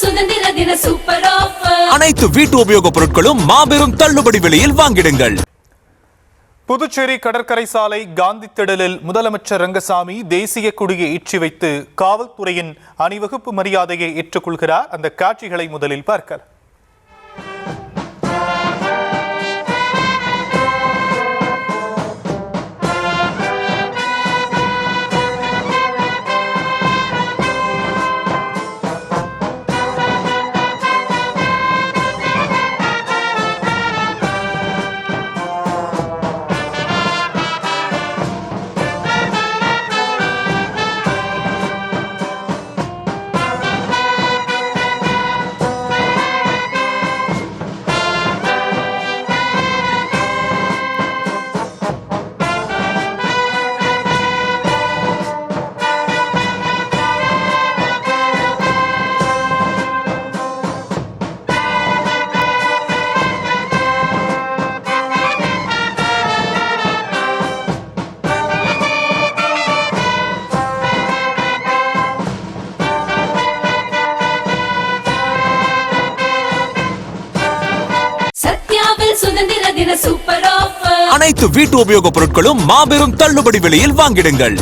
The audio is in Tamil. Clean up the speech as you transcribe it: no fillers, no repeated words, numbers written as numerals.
சுதந்திர தின சூப்பர் ஆஃபர். அனைத்து வீட்டு உபயோகப் பொருட்களும் மாபெரும் தள்ளுபடி விலையில் வாங்கிடுங்கள். புதுச்சேரி கடற்கரை சாலை காந்தி திடலில் முதலமைச்சர் ரங்கசாமி தேசிய கொடியை ஏற்றி வைத்து காவல்துறையின் அணிவகுப்பு மரியாதையை ஏற்றுக்கொள்கிறார். அந்த காட்சிகளை முதலில் பார்க்கலாம். சுதந்திர தின சூப்பர் ஆஃபர். அனைத்து வீட்டு உபயோகப் பொருட்களும் மாபெரும் தள்ளுபடி விலையில் வாங்கிடுங்கள்.